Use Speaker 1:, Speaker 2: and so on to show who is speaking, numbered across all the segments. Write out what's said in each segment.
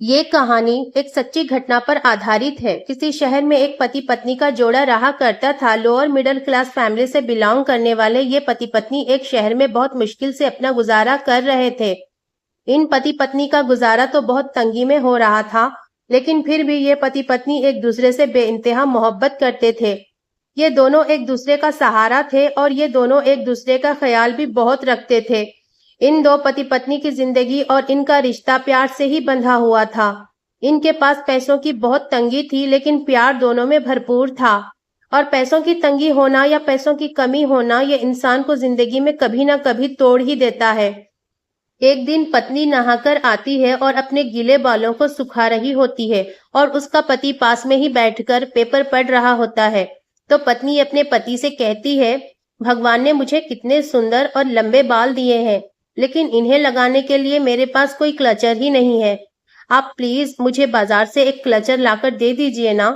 Speaker 1: ये कहानी एक सच्ची घटना पर आधारित है। किसी शहर में एक पति पत्नी का जोड़ा रहा करता था। लोअर मिडिल क्लास फैमिली से बिलोंग करने वाले ये पति पत्नी एक शहर में बहुत मुश्किल से अपना गुजारा कर रहे थे। इन पति पत्नी का गुजारा तो बहुत तंगी में हो रहा था, लेकिन फिर भी ये पति पत्नी एक दूसरे से बेइंतहा मोहब्बत करते थे। ये दोनों एक दूसरे का सहारा थे और ये दोनों एक दूसरे का ख्याल भी बहुत रखते थे। इन दो पति पत्नी की जिंदगी और इनका रिश्ता प्यार से ही बंधा हुआ था। इनके पास पैसों की बहुत तंगी थी, लेकिन प्यार दोनों में भरपूर था। और पैसों की तंगी होना या पैसों की कमी होना ये इंसान को जिंदगी में कभी ना कभी तोड़ ही देता है। एक दिन पत्नी नहाकर आती है और अपने गीले बालों को सुखा रही होती है और उसका पति पास में ही बैठकर पेपर पढ़ रहा होता है। तो पत्नी अपने पति से कहती है, भगवान ने मुझे कितने सुंदर और लंबे बाल दिए हैं, लेकिन इन्हें लगाने के लिए मेरे पास कोई क्लचर ही नहीं है। आप प्लीज मुझे बाजार से एक क्लचर लाकर दे दीजिए ना।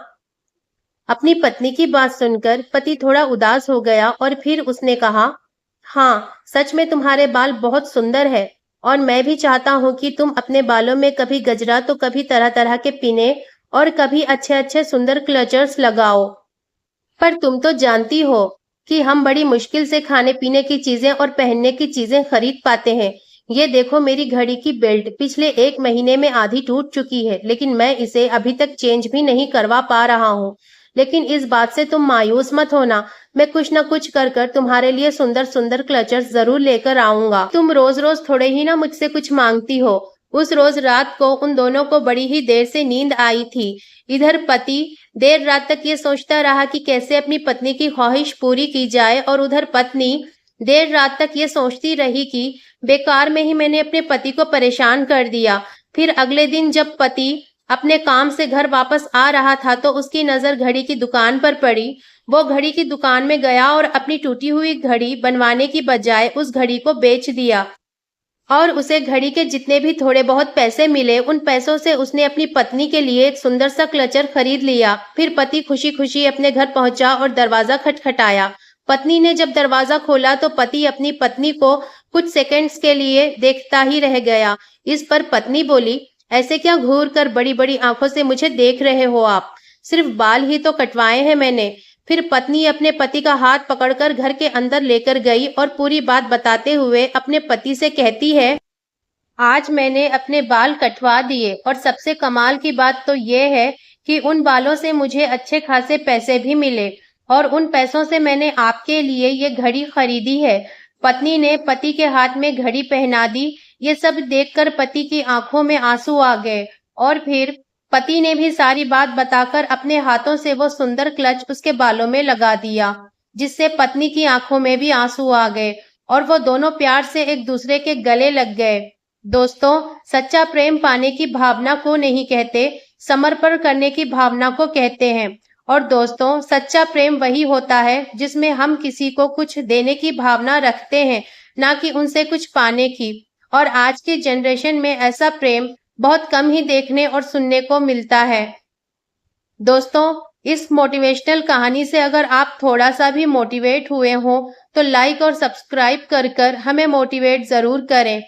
Speaker 1: अपनी पत्नी की बात सुनकर पति थोड़ा उदास हो गया और फिर उसने कहा, हाँ, सच में तुम्हारे बाल बहुत सुंदर है और मैं भी चाहता हूँ कि तुम अपने बालों में कभी गजरा तो कभी तरह तरह के पिने और कभी अच्छे अच्छे सुंदर क्लचर्स लगाओ। पर तुम तो जानती हो कि हम बड़ी मुश्किल से खाने पीने की चीजें और पहनने की चीजें खरीद पाते हैं। ये देखो, मेरी घड़ी की बेल्ट पिछले 1 महीने में आधी टूट चुकी है, लेकिन मैं इसे अभी तक चेंज भी नहीं करवा पा रहा हूँ। लेकिन इस बात से तुम मायूस मत होना, मैं कुछ न कुछ कर कर तुम्हारे लिए सुंदर सुंदर क्लचर्स जरूर लेकर आऊंगा। तुम रोज रोज थोड़े ही ना मुझसे कुछ मांगती हो। उस रोज रात को उन दोनों को बड़ी ही देर से नींद आई थी। इधर पति देर रात तक ये सोचता रहा कि कैसे अपनी पत्नी की ख्वाहिश पूरी की जाए, और उधर पत्नी देर रात तक ये सोचती रही कि बेकार में ही मैंने अपने पति को परेशान कर दिया। फिर अगले दिन जब पति अपने काम से घर वापस आ रहा था तो उसकी नजर घड़ी की दुकान पर पड़ी। वो घड़ी की दुकान में गया और अपनी टूटी हुई घड़ी बनवाने की बजाय उस घड़ी को बेच दिया, और उसे घड़ी के जितने भी थोड़े बहुत पैसे मिले उन पैसों से उसने अपनी पत्नी के लिए एक सुंदर सा क्लचर खरीद लिया। फिर पति खुशी खुशी अपने घर पहुंचा और दरवाजा खटखटाया। पत्नी ने जब दरवाजा खोला तो पति अपनी पत्नी को कुछ सेकंड्स के लिए देखता ही रह गया। इस पर पत्नी बोली, ऐसे क्या घूर कर बड़ी बड़ी आंखों से मुझे देख रहे हो आप? सिर्फ बाल ही तो कटवाए हैं मैंने। फिर पत्नी अपने पति का हाथ पकड़कर घर के अंदर लेकर गई और पूरी बात बताते हुए अपने पति से कहती है, आज मैंने अपने बाल कटवा दिए और सबसे कमाल की बात तो ये है कि उन बालों से मुझे अच्छे खासे पैसे भी मिले और उन पैसों से मैंने आपके लिए ये घड़ी खरीदी है। पत्नी ने पति के हाथ में घड़ी पहना दी। ये सब देखकर पति की आंखों में आंसू आ गए और फिर पति ने भी सारी बात बताकर अपने हाथों से वो सुंदर क्लच उसके बालों में लगा दिया, जिससे पत्नी की आंखों में भी आंसू आ गए और वो दोनों प्यार से एक दूसरे के गले लग गए। दोस्तों, सच्चा प्रेम पाने की भावना को नहीं कहते, समर्पण करने की भावना को कहते हैं। और दोस्तों, सच्चा प्रेम वही होता है जिसमें हम किसी को कुछ देने की भावना रखते हैं, ना कि उनसे कुछ पाने की। और आज की जनरेशन में ऐसा प्रेम बहुत कम ही देखने और सुनने को मिलता है। दोस्तों, इस मोटिवेशनल कहानी से अगर आप थोड़ा सा भी मोटिवेट हुए हो तो लाइक और सब्सक्राइब कर कर हमें मोटिवेट जरूर करें।